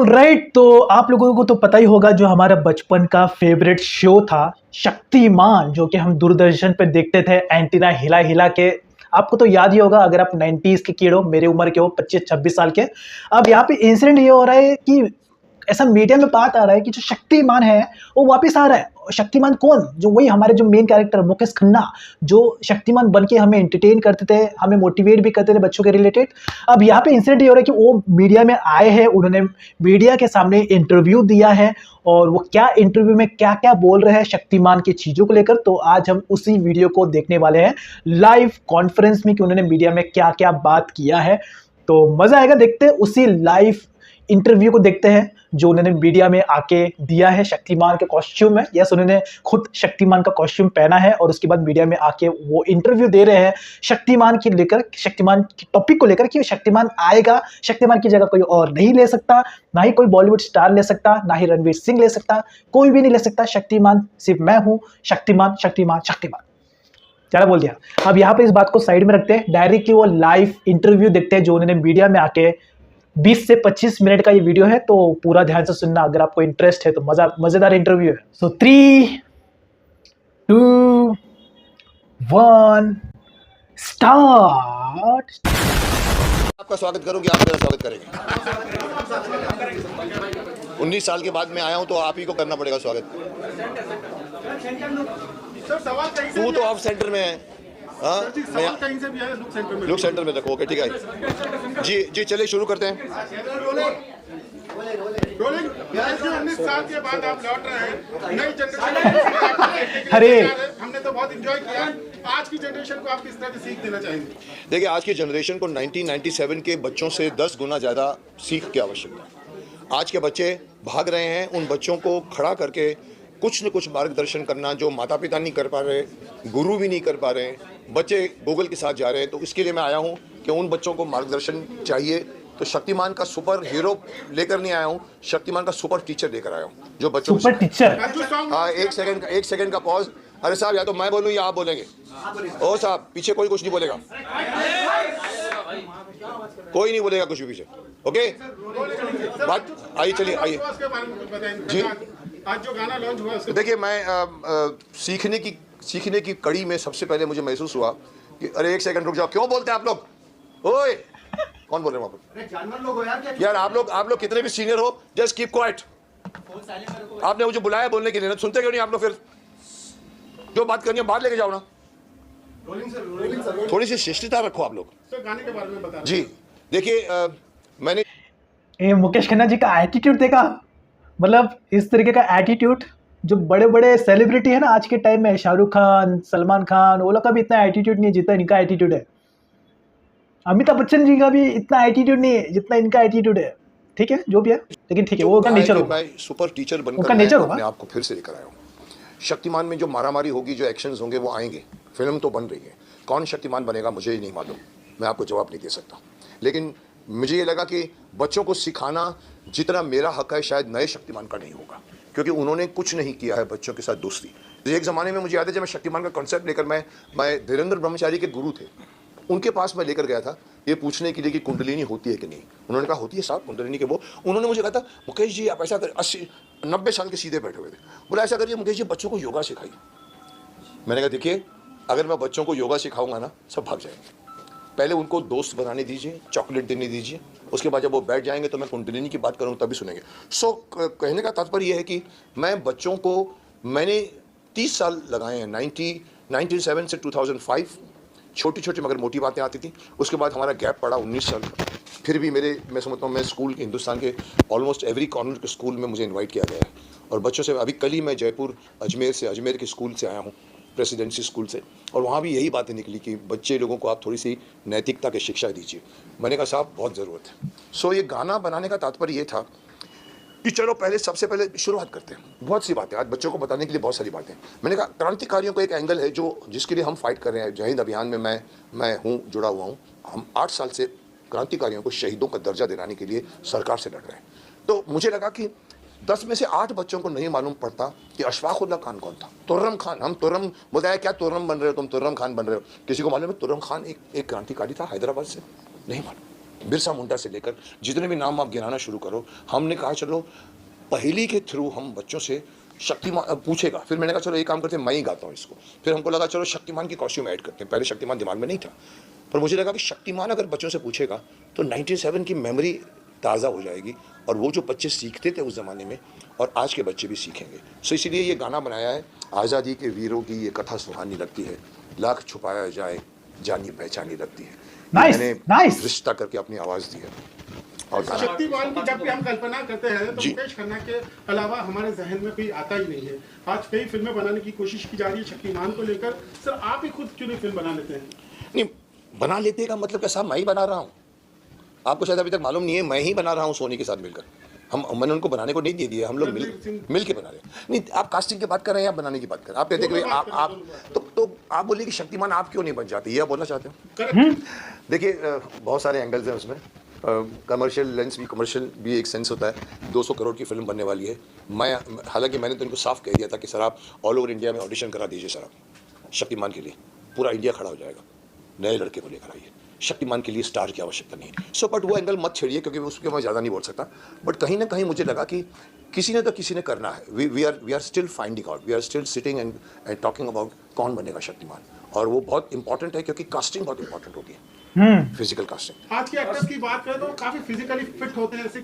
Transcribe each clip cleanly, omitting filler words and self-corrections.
Right, तो आप लोगों को तो पता ही होगा जो हमारा बचपन का फेवरेट शो था शक्तिमान, जो कि हम दूरदर्शन पे देखते थे एंटीना हिला हिला के। आपको तो याद ही होगा अगर आप 90s के कीड़ो, मेरे उम्र के हो 25-26 साल के। अब यहाँ पे इंसिडेंट ये हो रहा है कि ऐसा मीडिया में बात आ रहा है कि जो शक्तिमान है वो वापस आ रहा है। शक्तिमान कौन? जो वही हमारे जो मेन कैरेक्टर मुकेश खन्ना, जो शक्तिमान बन के हमें एंटरटेन करते थे, हमें मोटिवेट भी करते थे बच्चों के रिलेटेड। अब यहाँ पे इंसिडेंट ये हो रहा है कि वो मीडिया में आए हैं, उन्होंने मीडिया के सामने इंटरव्यू दिया है और वो क्या इंटरव्यू में क्या क्या बोल रहे हैं शक्तिमान की चीज़ों को लेकर, तो आज हम उसी वीडियो को देखने वाले हैं लाइव कॉन्फ्रेंस में कि उन्होंने मीडिया में क्या क्या बात किया है। तो मज़ा आएगा, देखते हैं उसी लाइव इंटरव्यू को देखते हैं जो उन्होंने मीडिया में आके दिया है शक्तिमान के कॉस्ट्यूम में। यस, उन्होंने खुद शक्तिमान का कॉस्ट्यूम पहना है और उसके बाद मीडिया में आके वो इंटरव्यू दे रहे हैं शक्तिमान की लेकर, शक्तिमान की टॉपिक को लेकर कि शक्तिमान आएगा, शक्तिमान की जगह कोई और नहीं ले सकता, ना ही कोई बॉलीवुड स्टार ले सकता, ना ही रणवीर सिंह ले सकता, कोई भी नहीं ले सकता। शक्तिमान सिर्फ मैं हूँ, शक्तिमान शक्तिमान शक्तिमान। क्या बोल दिया। अब यहाँ पे इस बात को साइड में रखते हैं, डायरेक्टली वो लाइव इंटरव्यू देखते हैं जो उन्होंने मीडिया में आके 20 से 25 मिनट का ये वीडियो है, तो पूरा ध्यान से सुनना अगर आपको इंटरेस्ट है तो। मजेदार इंटरव्यू है। सो 3, 2, 1 स्टार्ट। आपका स्वागत करूं कि आप मेरा स्वागत करेंगे? 19 साल के बाद मैं आया हूं तो आप ही को करना पड़ेगा स्वागत। तू तो ऑफ सेंटर में है। हाँ, कहीं से भी आए, लुक सेंटर में रखो। ओके, ठीक है जी। जी चलिए शुरू करते हैं। रोलिंग 19 साल के बाद आप लौट रहे हैं, नई जनरेशन। अरे हमने तो बहुत एंजॉय किया। आज की जनरेशन को आप किस तरह की सीख देना चाहेंगे? देखिए, आज की जनरेशन को 1997 के बच्चों से 10 गुना ज़्यादा सीख की आवश्यकता है। आज के बच्चे भाग रहे हैं, उन बच्चों को खड़ा करके कुछ न कुछ मार्गदर्शन करना जो माता पिता नहीं कर पा रहे, गुरु भी नहीं कर पा रहे, बच्चे गूगल के साथ जा रहे हैं। तो इसके लिए मैं आया हूं कि उन बच्चों को मार्गदर्शन चाहिए। तो शक्तिमान का सुपर हीरो लेकर नहीं आया हूं, शक्तिमान का सुपर टीचर लेकर आया हूं जो बच्चों सुपर टीचर। हाँ, एक सेकंड का पॉज। अरे साहब, या तो मैं बोलूं या आप बोलेंगे? ओ साहब, पीछे कोई कुछ नहीं बोलेगा, कोई नहीं बोलेगा कुछ भी पीछे। ओके, बात आइए, चलिए आइए जी। आज जो गाना लॉन्च हुआ उसके देखिए, मैं सीखने की कड़ी में सबसे पहले मुझे महसूस हुआ कि अरे एक सेकंड रुक जाओ, क्यों बोलते हैं आप लोग? ओए, कौन बोल रहे हैं वहां पर? जानवर लोग हो यार आप लोग कितने भी सीनियर हो, जस्ट कीप क्वाइट। आपने मुझे बुलाया बोलने के लिए, सुनते क्यों नहीं आप लोग? फिर जो बात करनी है बाहर लेके जाओ ना। थोड़ी सी शिष्टता रखो आप लोग। गाने के बारे में बता जी देखिए, मैंने मुकेश खन्ना जी का एटीट्यूड देखा, मतलब इस तरीके का एटीट्यूड जो बड़े बड़े सेलिब्रिटी है ना आज के टाइम में, शाहरुख खान, सलमान खान, वो लोग का भी इतना एटीट्यूड नहीं है जितना इनका एटीट्यूड है। अमिताभ बच्चन जी का भी इतना एटीट्यूड नहीं है जितना इनका एटीट्यूड है। ठीक है, जो भी है, लेकिन ठीक है, वो उनका नेचर होगा। मैं सुपर टीचर बनकर उनका नेचर होगा। मैं आपको फिर से लेकर आया हूँ। शक्तिमान में जो मारामारी होगी, जो एक्शंस होंगे, वो आएंगे। फिल्म तो बन रही है, कौन शक्तिमान बनेगा मुझे ही नहीं मालूम, मैं आपको जवाब नहीं दे सकता। लेकिन मुझे ये लगा कि बच्चों को सिखाना जितना मेरा हक है शायद नए शक्तिमान का नहीं होगा, क्योंकि उन्होंने कुछ नहीं किया है बच्चों के साथ दोस्ती। एक ज़माने में मुझे याद है जब मैं शक्तिमान का कॉन्सेप्ट लेकर मैं धीरेन्द्र ब्रह्मचारी के गुरु थे, उनके पास मैं लेकर गया था ये पूछने के लिए कि कुंडलिनी होती है कि नहीं। उन्होंने कहा होती है साहब कुंडलिनी के वो। उन्होंने मुझे कहा था मुकेश जी आप ऐसा कर, 80-90 साल के सीधे बैठे हुए थे, बोला ऐसा करिए मुकेश जी बच्चों को योगा सिखाइए। मैंने कहा देखिए, अगर मैं बच्चों को योगा सिखाऊंगा ना सब भाग जाएंगे। पहले उनको दोस्त बनाने दीजिए, चॉकलेट देने दीजिए, उसके बाद जब वो बैठ जाएंगे तो मैं कुंडलिनी की बात करूँ तभी सुनेंगे। कहने का तात्पर्य यह है कि मैं बच्चों को, मैंने 30 साल लगाए हैं, 1997 से 2005, छोटी छोटी मगर मोटी बातें आती थी। उसके बाद हमारा गैप पड़ा 19 साल का। फिर भी मैं समझता हूँ मैं स्कूल के, हिंदुस्तान के ऑलमोस्ट एवरी कॉर्नर के स्कूल में मुझे इन्वाइट किया गया है और बच्चों से, अभी कल ही मैं जयपुर अजमेर के स्कूल से आया हूँ, प्रेसिडेंसी स्कूल से, और वहाँ भी यही बातें निकली कि बच्चे लोगों को आप थोड़ी सी नैतिकता की शिक्षा दीजिए। मैंने कहा साहब बहुत ज़रूरत है। ये गाना बनाने का तात्पर्य ये था कि चलो सबसे पहले शुरुआत करते हैं। बहुत सी बातें आज बच्चों को बताने के लिए, बहुत सारी बातें। मैंने कहा क्रांतिकारियों का एक एंगल है जिसके लिए हम फाइट कर रहे हैं। जय हिंद अभियान में मैं हूँ, जुड़ा हुआ हूँ। हम 8 साल से क्रांतिकारियों को शहीदों का दर्जा दिलाने के लिए सरकार से लड़ रहे हैं। तो मुझे लगा कि 10 में से 8 बच्चों को नहीं मालूम पड़ता कि अशफाकुल्ला खान कौन था। तुर्रम खान, हम तुर्रम बताया, क्या तुर्रम बन रहे हो तुम, तुर्रम खान बन रहे हो। किसी को मालूम है तुर्रम खान एक क्रांतिकारी था हैदराबाद से? नहीं मालूम। बिरसा मुंडा से लेकर जितने भी नाम आप गिनाना शुरू करो, हमने कहा चलो पहेली के थ्रू हम बच्चों से शक्तिमान पूछेगा। फिर मैंने कहा चलो एक काम करते हैं, मैं ही गाता हूँ इसको। फिर हमको लगा चलो शक्तिमान की कॉस्ट्यूम ऐड करते हैं। पहले शक्तिमान दिमाग में नहीं था, पर मुझे लगा कि शक्तिमान अगर बच्चों से पूछेगा तो 97 की मेमोरी ताज़ा हो जाएगी, और वो जो बच्चे सीखते थे उस ज़माने में और आज के बच्चे भी सीखेंगे। सो इसीलिए ये गाना बनाया है। आज़ादी के वीरों की ये कथा सुहानी लगती है, लाख छुपाया जाए जानी पहचानी लगती है। नाइस, मैंने नाइस। रिश्ता करके अपनी आवाज़ दी है और गाना। शक्तिमान की जब भी हम कल्पना करते हैं तो जी। मुकेश खन्ना के अलावा हमारे जहन में कोई आता ही नहीं है। आज कई फिल्में बनाने की कोशिश की जा रही है शक्तिमान को लेकर। सर आप ही खुद क्यों नहीं फिल्म बना लेते हैं? नहीं, बना लेते का मतलब क्या साहब, मैं ही बना रहा हूँ। आपको शायद अभी तक मालूम नहीं है, मैं ही बना रहा हूँ सोनी के साथ मिलकर। मैंने उनको बनाने को नहीं दे दिया, हम लोग मिल के बना रहे हैं। नहीं, आप कास्टिंग की बात कर रहे हैं या बनाने की बात कर रहे हैं? आप कहते हैं कि आप तो आप बोलिए कि शक्तिमान आप क्यों नहीं बन जाते, ये आप बोलना चाहते हो? देखिए, बहुत सारे एंगल्स हैं उसमें। कमर्शियल लेंस भी, कमर्शियल भी एक सेंस होता है। 200 करोड़ की फिल्म बनने वाली है। हालांकि मैंने तो इनको साफ कह दिया था कि सर आप ऑल ओवर इंडिया में ऑडिशन करा दीजिए सर, आप शक्तिमान के लिए पूरा इंडिया खड़ा हो जाएगा, नए लड़के को लेकर आइए। शक्तिमान के लिए स्टार की आवश्यकता नहीं है। सो बट वो एंगल मत छेड़िए, क्योंकि उसके मैं ज़्यादा नहीं बोल सकता। बट कहीं ना कहीं मुझे लगा कि किसी ने तो किसी ने करना है। We are still finding out, we are still sitting and talking about कौन बनेगा शक्तिमान। और वो बहुत इंपॉर्टेंट है, क्योंकि कास्टिंग बहुत इंपॉर्टेंट होती है, फिजिकल कास्टिंग। आज के एक्टर्स की बात करें तो काफी फिजिकली फिट होते हैं। 6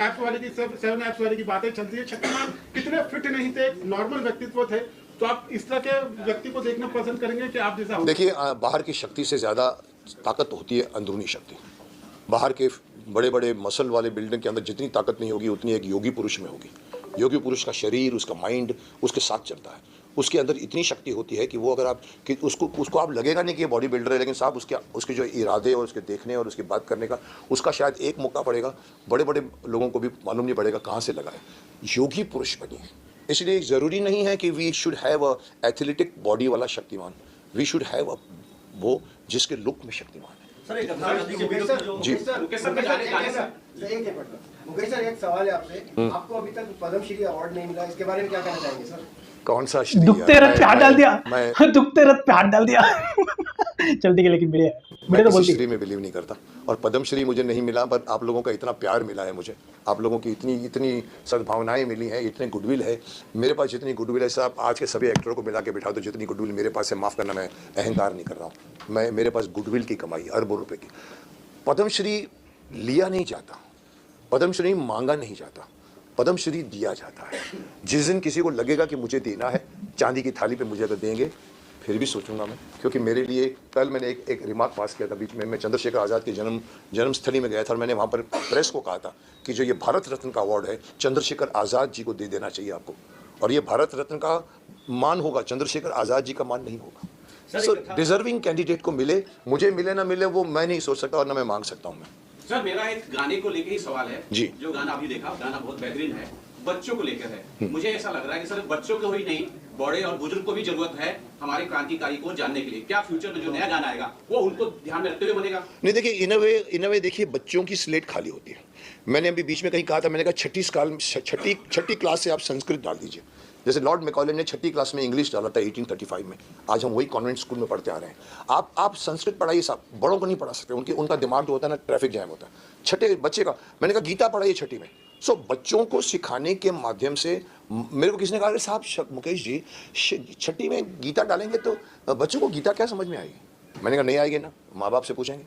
एप्स वाले की 7 एप्स वाले की बातें चलती है। शक्तिमान कितने फिट नहीं थे, एक नॉर्मल व्यक्तित्व थे। तो आप इस तरह के व्यक्ति को देखना पसंद करेंगे कि आप जैसा हो? देखिए, बाहर की शक्ति से ज़्यादा ताकत होती है अंदरूनी शक्ति। बाहर के बड़े बड़े मसल वाले बिल्डिंग के अंदर जितनी ताकत नहीं होगी, उतनी एक योगी पुरुष में होगी। योगी पुरुष का शरीर, उसका माइंड उसके साथ चलता है। उसके अंदर इतनी शक्ति होती है कि वो अगर आप कि उसको आप लगेगा नहीं कि ये बॉडी बिल्डर है, लेकिन साहब उसके जो इरादे और उसके देखने और उसकी बात करने का, उसका शायद एक मौका पड़ेगा, बड़े बड़े लोगों को भी मालूम नहीं पड़ेगा कहाँ से लगा है। योगी पुरुष बनिए। इसलिए ज़रूरी नहीं है कि we should have a athletic body वाला Shaktimaan. We should have a वो जिसके लुक में शक्तिमान है। सर एक जी मुकेश सर, एक सवाल है आपसे। आपको अभी तक पद्मश्री अवार्ड नहीं मिला, इसके बारे में क्या कहना चाहेंगे सर? कौन सा श्री? दुखते रथ पे हाथ डाल दिया, मैं दुखते रथ पे हाथ डाल दिया। चलती है, लेकिन मीडिया तो किसी बोलती श्री में बिलीव नहीं करता। और पद्मश्री मुझे नहीं मिला, पर आप लोगों का इतना प्यार मिला है मुझे, आप लोगों की इतनी सद्भावनाएं मिली हैं, इतने गुडविल है मेरे पास। जितनी गुडविल है साहब, आज के सभी एक्टरों को मिला के बिठा दो, जितनी गुडविल मेरे पास है, माफ़ करना मैं अहंकार नहीं कर रहा हूँ, मेरे पास गुडविल की कमाई अरबों रुपए की। पद्मश्री लिया नहीं जाता, पद्मश्री मांगा नहीं जाता, पद्मश्री दिया जाता है। जिस दिन किसी को लगेगा कि मुझे देना है, चांदी की थाली पे मुझे अगर देंगे, फिर भी सोचूंगा मैं। क्योंकि मेरे लिए कल मैंने एक रिमार्क पास किया था बीच में। मैं चंद्रशेखर आज़ाद की जन्मस्थली में गया था और मैंने वहाँ पर प्रेस को कहा था कि जो ये भारत रत्न का अवार्ड है, चंद्रशेखर आज़ाद जी को दे देना चाहिए आपको। और ये भारत रत्न का मान होगा, चंद्रशेखर आज़ाद जी का मान नहीं होगा। सो डिजर्विंग कैंडिडेट को मिले, मुझे मिले ना मिले वो मैं नहीं सोच सकता और ना मैं मांग सकता हूँ मैं। सर मेरा एक गाने को लेके ही सवाल है जी। जो गाना अभी देखा, गाना बहुत बेहतरीन है, बच्चों को लेकर है। मुझे ऐसा लग रहा है कि सर बच्चों को ही नहीं, बड़े और बुजुर्ग को भी जरूरत है हमारे क्रांतिकारी को जानने के लिए। क्या फ्यूचर में जो नया गाना आएगा वो उनको ध्यान में रखते हुए बनेगा? नहीं, देखिए, इन अ वे देखिए, बच्चों की स्लेट खाली होती है। मैंने अभी बीच में कहीं कहा था, मैंने कहा छठी क्लास से आप संस्कृत डाल दीजिए। जैसे लॉर्ड मैकॉले ने छठी क्लास में इंग्लिश डाला था 1835 में। आज हम वही कॉन्वेंट स्कूल में पढ़ते आ रहे हैं। आप संस्कृत पढ़ाइए साहब, बड़ों को नहीं पढ़ा सकते। उनका दिमाग जो होता है ना, ट्रैफिक जैम होता है। छठे बच्चे का मैंने कहा गीता पढ़ाइए छठी में। सो बच्चों को सिखाने के माध्यम से, मेरे को किसी ने कहा अरे साहब मुकेश जी, छठी में गीता डालेंगे तो बच्चों को गीता क्या समझ में आएगी? मैंने कहा नहीं आएगी ना, माँ बाप से पूछेंगे।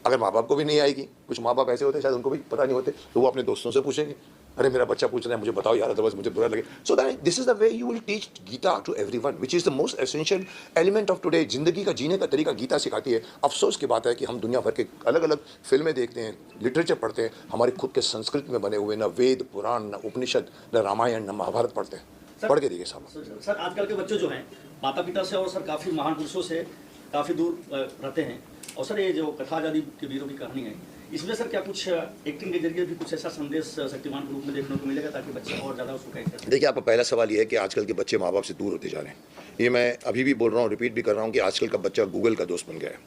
अगर माँ बाप को भी नहीं आएगी, कुछ माँ बाप ऐसे होते हैं शायद उनको भी पता नहीं होते, तो वो अपने दोस्तों से पूछेंगे, अरे मेरा बच्चा पूछ रहा है, मुझे बताओ यार, अदरवाइज मुझे बुरा लगे। So that this is the way you will teach Gita to everyone, which is the most essential element of today. जिंदगी का जीने का तरीका गीता सिखाती है। अफसोस की बात है कि हम दुनिया भर के अलग अलग फिल्में देखते हैं, लिटरेचर पढ़ते हैं, हमारे खुद के संस्कृत में बने हुए न वेद पुराण, न उपनिषद, न रामायण, न महाभारत पढ़ते हैं। पढ़ के देखिए साहब। सर आजकल के बच्चे जो हैं माता पिता से और सर काफ़ी महान पुरुषों से काफ़ी दूर रहते हैं। और सर ये जो कथा आजादी के वीरों की कहानी है, इसमें सर क्या कुछ एक्टिंग के जरिए भी कुछ ऐसा संदेश शक्तिमान के रूप में देखने को मिलेगा ताकि बच्चे और ज़्यादा उसको कैच करें? देखिए, आपका पहला सवाल ये है कि आजकल के बच्चे माँ बाप से दूर होते जा रहे हैं। ये मैं अभी भी बोल रहा हूँ, रिपीट भी कर रहा हूँ कि आजकल का बच्चा गूगल का दोस्त बन गया है।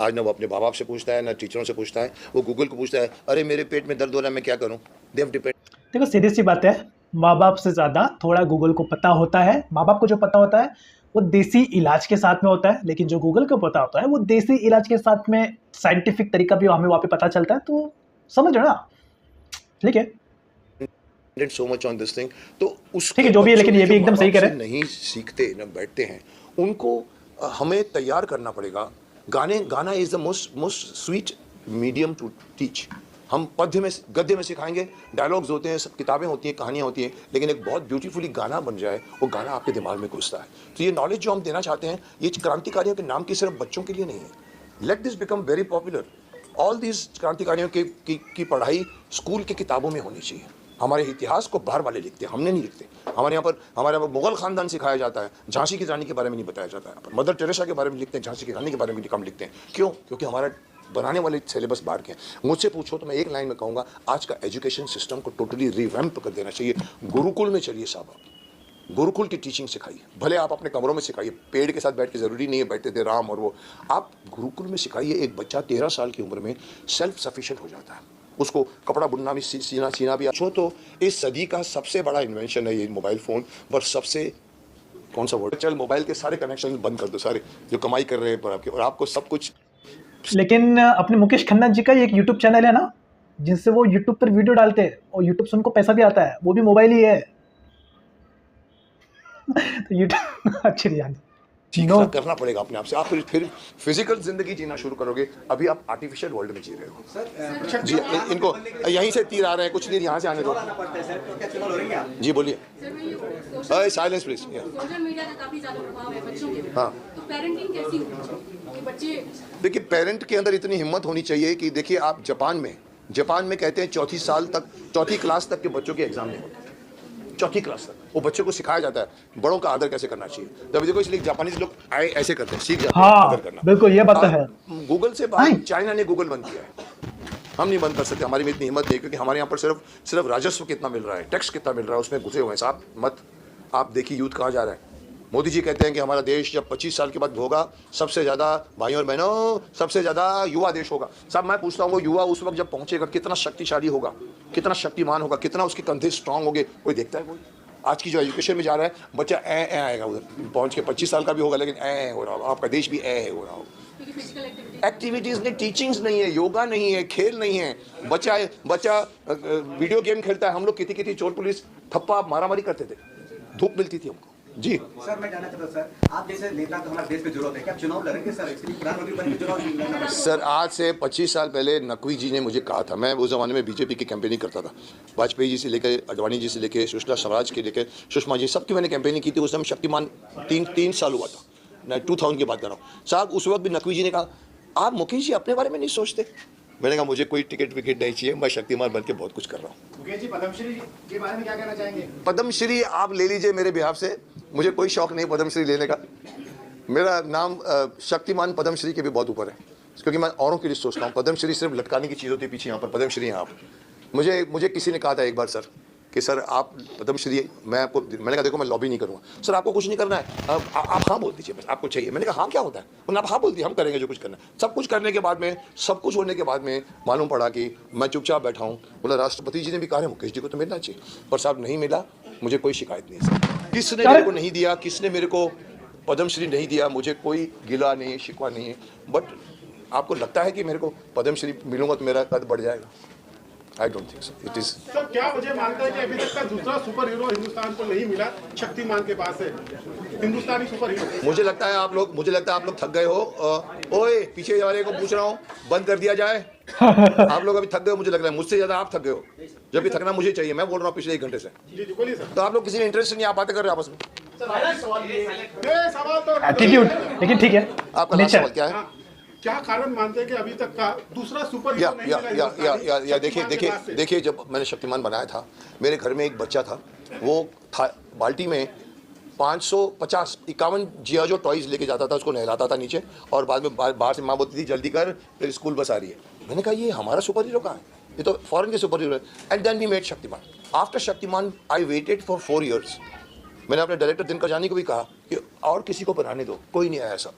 आज ना वो अपने माँ बाप से पूछता है, ना टीचरों से पूछता है, वो गूगल को पूछता है, अरे मेरे पेट में दर्द हो रहा है, मैं क्या करूँ? They have depend. देखो, सीधी सी बात है, माँ बाप से ज़्यादा थोड़ा गूगल को पता होता है। माँ बाप को जो पता होता है वो देसी इलाज के साथ में होता है, लेकिन जो गूगल को पता होता है वो देसी इलाज के साथ में साइंटिफिक तरीका भी हमें वहाँ पे पता चलता है, तो समझ रहे हो ना, ठीक है so much on this thing. तो उस ठीक है, जो भी है, लेकिन ये भी एकदम सही कह रहे हैं। नहीं सीखते न बैठते हैं उनको हमें तैयार करना पड़ेगा। गाना is the most sweet medium to teach. हम पद्य में गद्य में सिखाएंगे, डायलॉग्स होते हैं, सब किताबें होती हैं, कहानियाँ होती हैं, लेकिन एक बहुत ब्यूटीफुली गाना बन जाए, वो गाना आपके दिमाग में घुसता है। तो ये नॉलेज जो हम देना चाहते हैं, ये क्रांतिकारियों के नाम की सिर्फ बच्चों के लिए नहीं है। Let this become very popular. All this क्रांतिकारियों की पढ़ाई स्कूल की किताबों में होनी चाहिए। हमारे इतिहास को बाहर वाले लिखते हैं, हमने नहीं लिखते। हमारे यहाँ पर मुगल खानदान सिखाया जाता है, झांसी की रानी के बारे में नहीं बताया जाता है। मदर टेरेसा के बारे में लिखते हैं, झांसी की रानी के बारे में कम लिखते हैं। क्यों? क्योंकि हमारा बनाने वाले सिलेबस बाहर के हैं। मुझसे पूछो तो मैं एक लाइन में कहूँगा, आज का एजुकेशन सिस्टम को टोटली रिवैम्प कर देना चाहिए। गुरुकुल में चलिए साहब, गुरुकुल की टीचिंग सिखाइए। भले आप अपने कमरों में सिखाइए, पेड़ के साथ बैठ के ज़रूरी नहीं है बैठते थे राम और वो, आप गुरुकुल में सिखाइए। एक बच्चा 13 साल की उम्र में सेल्फ सफिशिएंट हो जाता है, उसको कपड़ा बुनना भी सीना भी। अच्छो तो इस सदी का सबसे बड़ा इन्वेंशन है ये मोबाइल फ़ोन। पर सबसे कौन सा वर्ड, चल मोबाइल के सारे कनेक्शन बंद कर दो, सारे जो कमाई कर रहे हैं पर आपके, और आपको सब कुछ। लेकिन अपने मुकेश खन्ना जी का एक यूट्यूब चैनल है ना, जिनसे वो यूट्यूब पर वीडियो डालते हैं और यूट्यूब से उनको पैसा भी आता है, वो भी मोबाइल ही है। तो यूट्यूब अच्छी याद सीखना करना पड़ेगा अपने आप से। आप फिर फिजिकल जिंदगी जीना शुरू करोगे। अभी आप आर्टिफिशियल वर्ल्ड में जी रहे हो। जी इनको यहीं से तीर आ रहे हैं, कुछ नहीं, यहाँ से आने दो। जी बोलिए। Silence please. सोशल मीडिया का काफी ज्यादा प्रभाव है बच्चों के। हाँ, तो पेरेंटिंग कैसी होनी चाहिए कि बच्चे, देखिए पेरेंट के अंदर इतनी हिम्मत होनी चाहिए कि देखिए आप जापान में कहते हैं चौथी क्लास तक के बच्चों के एग्जाम नहीं होते। चौथी क्लास तक वो बच्चों को सिखाया जाता है बड़ों का आदर कैसे करना चाहिए। जब देखो इसलिए जापानीज लोग आए ऐसे करते हैं, सीख जाते हैं आदर करना। बिल्कुल, ये बात तो है। गूगल से बात, चाइना ने गूगल बंद किया है, हम नहीं बंद कर सकते। हमारी में इतनी हिम्मत नहीं, क्योंकि हमारे यहाँ पर सिर्फ राजस्व कितना मिल रहा है, टैक्स कितना मिल रहा है, उसमें घुसे हुए हैं साहब। मत आप देखिए यूथ कहाँ जा रहा है। मोदी जी कहते हैं कि हमारा देश जब 25 साल के बाद होगा, सबसे ज़्यादा भाइयों और बहनों, सबसे ज़्यादा युवा देश होगा। साहब मैं पूछता हूँ, वो युवा उस वक्त जब पहुँचेगा कितना शक्तिशाली होगा, कितना शक्तिमान होगा, कितना उसके कंधे स्ट्रांग होंगे, कोई देखता है? कोई आज की जो एजुकेशन में जा रहा है बच्चा ए आएगा, उधर पहुँच के 25 साल का भी होगा, लेकिन ए हो रहा होगा। आपका देश भी ए हो रहा होगा। एक्टिविटीज़ नहीं, टीचिंग्स नहीं है, योगा नहीं है, खेल नहीं है। बच्चा वीडियो गेम खेलता है। हम लोग कितनी चोर पुलिस थप्पा मारामारी करते थे, धूप मिलती थी हमको। जी सर, मैं जानना चाहता हूं सर, आप जैसे नेता को हमारे देश में जरूरत है, क्या चुनाव लड़ेंगे सर? इसके लिए प्रधानमंत्री बनने की जरूरत नहीं? सर, आज से 25 साल पहले नकवी जी ने मुझे कहा था, मैं उस ज़माने में बीजेपी की कैंपेनिंग करता था, वाजपेयी जी से लेकर अडवाणी जी से लेकर सुषमा स्वराज के लेकर सुषमा जी, सबकी मैंने कैंपेनिंग की थी। उस समय शक्तिमान 3 साल हुआ था, मैं 2000 की बात कर रहा हूँ साहब। उस वक्त भी नकवी जी ने कहा, आप मुकेश जी अपने बारे में नहीं सोचते? मैंने कहा मुझे कोई टिकट विकेट नहीं चाहिए, मैं शक्तिमान बन के बहुत कुछ कर रहा हूँ। मुकेश जी, पद्मश्री के बारे में क्या कहना चाहेंगे? पद्मश्री आप ले लीजिए मेरे बिहाफ से, मुझे कोई शौक नहीं पद्मश्री लेने का। मेरा नाम शक्तिमान पद्मश्री के भी बहुत ऊपर है, क्योंकि मैं औरों के लिए सोचता हूँ। पद्मश्री सिर्फ लटकाने की चीज़ होती है, पीछे यहाँ पर पद्मश्री हैं आप। मुझे किसी ने कहा था एक बार सर कि सर आप पद्मश्री, मैंने कहा देखो मैं लॉबी नहीं करूँगा सर, आपको कुछ नहीं करना है, आप हाँ बोल दीजिए बस, आपको चाहिए। मैंने कहा हाँ क्या होता है? उन्होंने आप हाँ बोल दिया, हम करेंगे जो कुछ करना है। सब कुछ करने के बाद में, सब कुछ होने के बाद में मालूम पड़ा कि मैं चुपचाप बैठा हूँ। बोला राष्ट्रपति जी ने भी कहा है मुकेश जी को तो मिलना चाहिए, पर साहब नहीं मिला। मुझे कोई शिकायत नहीं है सर, किसने मेरे को नहीं दिया, किसने मेरे को पद्मश्री नहीं दिया, मुझे कोई गिला नहीं है, शिकवा नहीं है। बट आपको लगता है कि मेरे को पद्मश्री मिलूंगा तो मेरा कद बढ़ जाएगा? I don't think so. It is. Sir, क्या वजह मानता है कि अभी तक का दूसरा सुपर हीरो हिंदुस्तान को नहीं मिला? शक्तिमान के पास है हिंदुस्तानी सुपर हीरो। मुझे लगता है आप लोग थक गए हो। ओए पीछे वाले को पूछ रहा हूँ, बंद कर दिया जाए। आप लोग अभी थक गए हो, मुझे लग रहा है मुझसे ज्यादा आप थक गए हो। जब भी थकना मुझे चाहिए, मैं बोल रहा हूँ पिछले 1 घंटे से। जी बोलिए सर। तो आप लोग किसी में इंटरेस्ट नहीं, आप बातें कर रहे हो आपस में। सवाल तो एटीट्यूड, लेकिन ठीक है। आपका लास्ट सवाल क्या है? क्या कारण मानते हैं कि अभी तक का दूसरा सुपर हीरो नहीं मिला? या देखिए जब मैंने शक्तिमान बनाया था, मेरे घर में एक बच्चा था, वो था बाल्टी में 551 जिया जो टॉयज लेके जाता था, उसको नहलाता था नीचे, और बाद में बाहर से माँ बोलती थी जल्दी कर, फिर स्कूल बस आ रही है। मैंने कहा ये हमारा सुपर हीरो कहाँ है? ये तो फॉरेन के सुपर हीरो है। And then we made Shaktimaan. After Shaktimaan I waited for 4 years। मैंने अपने डायरेक्टर दिनकर जानी को भी कहा कि और किसी को बनाने दो, कोई नहीं आया ऐसा।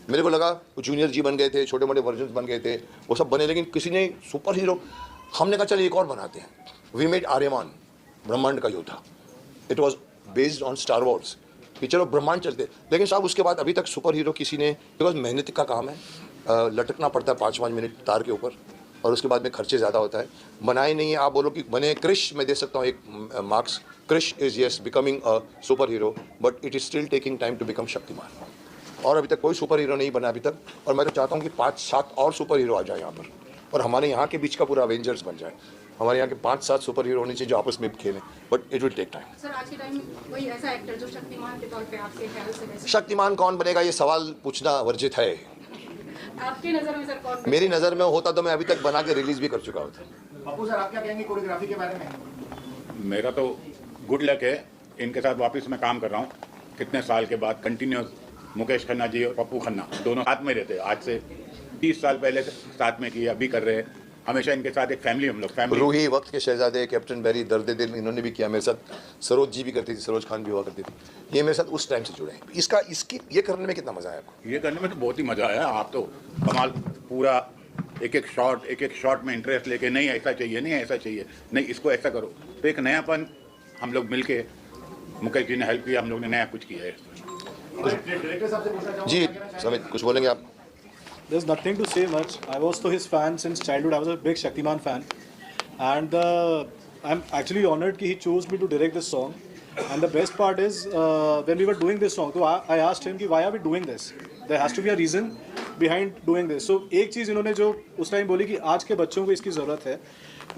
मेरे को लगा जूनियर जी बन गए थे, छोटे मोटे वर्जन बन गए थे, वो सब बने, लेकिन किसी ने सुपर हीरो। हमने कहा चल एक और बनाते हैं। वी मेड आर्यमान, ब्रह्मांड का योद्धा। It was based on star Wars. कि चलो ब्रह्मांड चलते, लेकिन साहब उसके बाद अभी तक सुपर हीरो किसी ने, बिकॉज मेहनत का काम है, लटकना पड़ता है 5-5 मिनट तार के ऊपर, और उसके बाद में खर्चे ज़्यादा होता है, बनाए नहीं है। आप बोलो कि बने क्रिश, मैं दे सकता हूँ एक marks, Krrish is yes becoming a super hero, but it is still taking time to become Shaktimaan. और अभी तक कोई सुपर हीरो नहीं बना अभी तक, और मैं तो चाहता हूँ कि 5-7 और सुपर हीरो आ जाए यहाँ पर, और हमारे यहाँ के बीच का पूरा अवेंजर्स बन जाए। हमारे यहाँ के 5-7 सुपर हीरो होने चाहिए जो आपस में खेलें, but it will take time. Sir आज के टाइम में कोई ऐसा एक्टर जो शक्तिमान के तौर पे आपके ख्याल से वैसे शक्तिमान कौन बनेगा ये सवाल पूछना वर्जित है। आपके नजर में सर कौन मेरी नज़र में होता तो मैं अभी तक बना के रिलीज भी कर चुका होता। पप्पू सर, आप क्या कहेंगे कोरियोग्राफी के बारे में? मेरा तो गुड लक है, इनके साथ वापस मैं काम कर रहा हूँ कितने साल के बाद कंटिन्यूस। मुकेश खन्ना जी और पप्पू खन्ना दोनों साथ में रहते हैं, आज से 30 साल पहले से साथ में किए, अभी कर रहे हैं, हमेशा इनके साथ एक फैमिली, हम लोग फैमिली। रूही, वक्त के शहजादे, कैप्टन बैरी, दर्द दिल, इन्होंने भी किया मेरे साथ। सरोज जी भी करती थी, सरोज खान भी हुआ करती थी, ये मेरे साथ उस टाइम से जुड़े हैं। इसकी ये करने में कितना मजा आया आपको? ये करने में तो बहुत ही मजा आया। आप तो कमाल, पूरा एक एक शॉट में इंटरेस्ट लेके, नहीं ऐसा चाहिए, नहीं ऐसा चाहिए, नहीं इसको ऐसा करो, तो एक नयापन हम लोग मिलके, मुकेश जी ने हेल्प किया, हम लोग ने नया कुछ किया है। जी समित, कुछ बोलेंगे आप? There's nothing to say much. I was to his fan since childhood. I was a big Shaktiman fan, and I'm actually honored that he chose me to direct this song. And the best part is when we were doing this song, so I asked him कि why are we doing this? There has to be a reason behind doing this. So एक चीज़ इन्होंने जो उस time बोली कि आज के बच्चों को इसकी ज़रूरत है,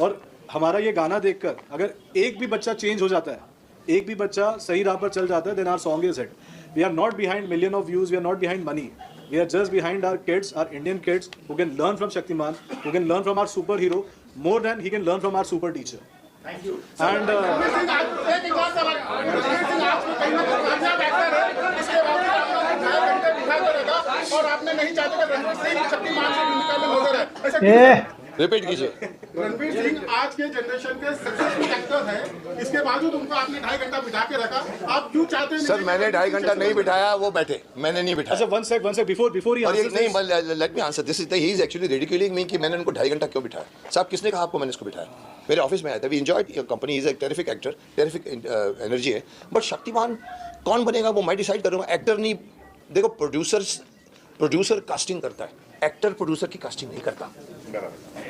और हमारा ये गाना देखकर अगर एक भी बच्चा चेंज हो जाता है, एक भी बच्चा सही राह पर चल जाता है, then our song is hit. We are not behind million of views. We are not behind money. We are just behind our kids, our Indian kids, who can learn from Shaktiman, who can learn from our superhero more than he can learn from our super teacher. Thank you. And और आपने नहीं चाहते कि रणवीर सिंह शक्तिमान की भूमिका में नजर है, ऐसा ए रिपीट कीजिए। रणवीर सिंह आज के जनरेशन के सक्सेसफुल एक्टर हैं, इसके बावजूद उनको आपने 2.5 घंटा बिठा के रखा, आप क्यों चाहते हैं? सर मैंने 2.5 घंटा नहीं बिठाया, वो बैठे, मैंने नहीं बिठाया। अच्छा, one sec, before he और ये answers नहीं, this, let me answer this, is he is actually ridiculing me कि मैंने उनको 2.5 घंटा क्यों बिठाया। साहब किसने कहा आपको मैंने इसको बिठाया? मेरे ऑफिस में आया था, we enjoyed your company, is a terrific actor, terrific energy है, बट शक्तिमान कौन बनेगा वो मैं डिसाइड करूँगा, एक्टर नहीं। देखो प्रोड्यूसर कास्टिंग करता है, एक्टर प्रोड्यूसर की कास्टिंग नहीं करता।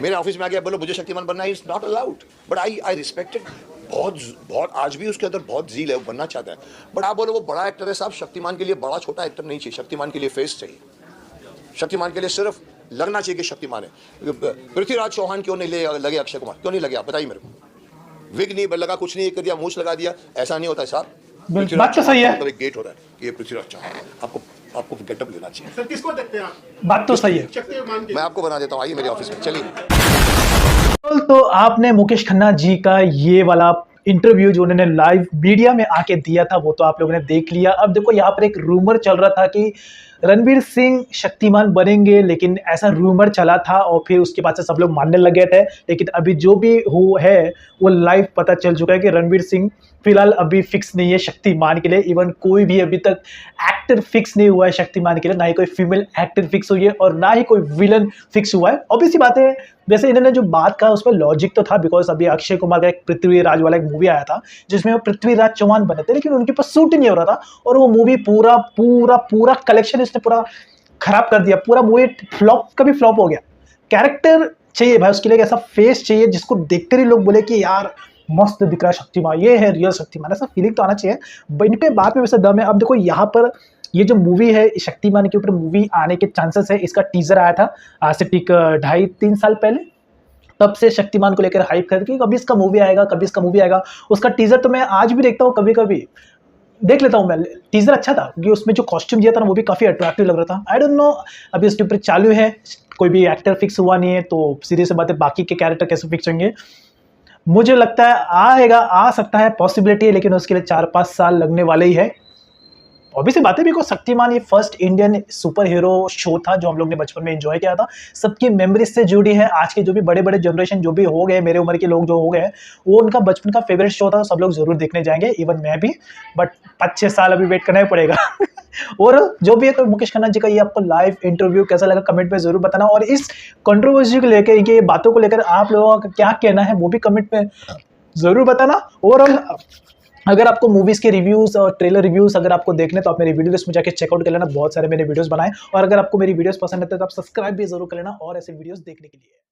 मेरे ऑफिस में आ गया, बोलो मुझे शक्तिमान बनना है, it's not allowed, but I respected, बहुत आज भी उसके अंदर बहुत जील है, वो बनना चाहता है। बट आप बोलो वो बड़ा एक्टर है, साहब शक्तिमान के लिए बड़ा छोटा एक्टर नहीं चाहिए, शक्तिमान के लिए फेस चाहिए, शक्तिमान के लिए सिर्फ लगना चाहिए कि शक्तिमान है। पृथ्वीराज चौहान क्यों नहीं लगे अक्षय कुमार, क्यों नहीं लगे आप बताइए मेरे को? विग नहीं लगा, कुछ नहीं कर दिया, मूछ लगा दिया, ऐसा नहीं होता है साहब। बात तो सही है, तो एक गेट हो रहा है, ये पृथ्वीराज चौहान, आपको गेटअप लेना चाहिए। सर किसको देखते हैं आप? बात तो सही है। शक्तिमान की मैं आपको बना देता हूँ, आइए मेरे ऑफिस में, चलिए। तो आपने मुकेश खन्ना जी का ये वाला इंटरव्यू जो उन्होंने लाइव मीडिया में आके दिया था वो तो आप लोगों ने देख लिया। अब देखो यहाँ पर एक रूमर चल रहा था कि रणवीर सिंह शक्तिमान बनेंगे, लेकिन ऐसा रूमर चला था और फिर उसके बाद से सब लोग मानने लग गए थे। लेकिन अभी जो भी हो है वो लाइव पता चल चुका है कि रणवीर सिंह फिलहाल अभी फिक्स नहीं है शक्तिमान के लिए। इवन कोई भी अभी तक एक्टर फिक्स नहीं हुआ है शक्तिमान के लिए, ना ही कोई फीमेल एक्टर फिक्स हुई है और ना ही कोई विलन फिक्स हुआ है। ऑब्वियस सी बात है, वैसे इन्होंने जो बात कहा उसमें लॉजिक तो था, बिकॉज अभी अक्षय कुमार का एक पृथ्वीराज वाला एक मूवी आया था जिसमें वो पृथ्वीराज चौहान बने थे, लेकिन उनके पास सूट ही नहीं हो रहा था और वो मूवी पूरा कलेक्शन इसने पूरा खराब कर दिया। पूरा मूवी फ्लॉप का भी फ्लॉप हो गया। कैरेक्टर चाहिए भाई, उसके लिए ऐसा फेस चाहिए जिसको देखकर ही लोग बोले कि यार मस्त दिख रहा है शक्तिमान, ये है रियल शक्तिमान, ऐसा फीलिंग तो आना चाहिए। इनके बात में वैसे दम है। अब देखो यहाँ पर ये जो मूवी है शक्तिमान के ऊपर मूवी आने के चांसेस है। इसका टीजर आया था आज से ठीक 2.5-3 साल पहले, तब से शक्तिमान को लेकर हाइप करके कभी इसका मूवी आएगा। उसका टीजर तो मैं आज भी देखता हूँ, कभी कभी देख लेता हूँ मैं। टीजर अच्छा था क्योंकि उसमें जो कॉस्ट्यूम दिया था ना वो भी काफ़ी अट्रैक्टिव लग रहा था। आई डोंट नो अभी उसके ऊपर चालू है, कोई भी एक्टर फिक्स हुआ नहीं है, तो सीधी सी बात है बाकी के कैरेक्टर कैसे फिक्स होंगे। मुझे लगता है आ सकता है पॉसिबिलिटी है, लेकिन उसके लिए 4-5 साल लगने वाले ही है। ऑब्वियसली बात है, बिकॉज शक्तिमान ये first Indian super hero show था जो हम लोग ने बचपन में एंजॉय किया था, सबकी मेमोरीज से जुड़ी है। आज के जो भी बड़े बड़े जनरेशन जो भी हो गए, मेरे उम्र के लोग जो हो गए, वो उनका बचपन का फेवरेट शो था, सब लोग जरूर देखने जाएंगे, इवन मैं भी। बट 5-6 साल अभी वेट करना ही पड़ेगा। और जो भी है, तो मुकेश खन्ना जी का ये आपको लाइव इंटरव्यू कैसा लगा कमेंट में जरूर बताना, और इस कंट्रोवर्सी को लेकर, इनकी बातों को लेकर आप लोगों का क्या कहना है वो भी कमेंट में जरूर बताना। ओवरऑल अगर आपको मूवीज़ के रिव्यूज़ और ट्रेलर रिव्यूज़ अगर आपको देखने तो आप मेरी वीडियो लिस्ट में जाके चेकआउट कर लेना, बहुत सारे मैंने वीडियोस बनाए। और अगर आपको मेरी वीडियोस पसंद आते हैं तो आप सब्सक्राइब भी जरूर कर लेना और ऐसे वीडियोस देखने के लिए।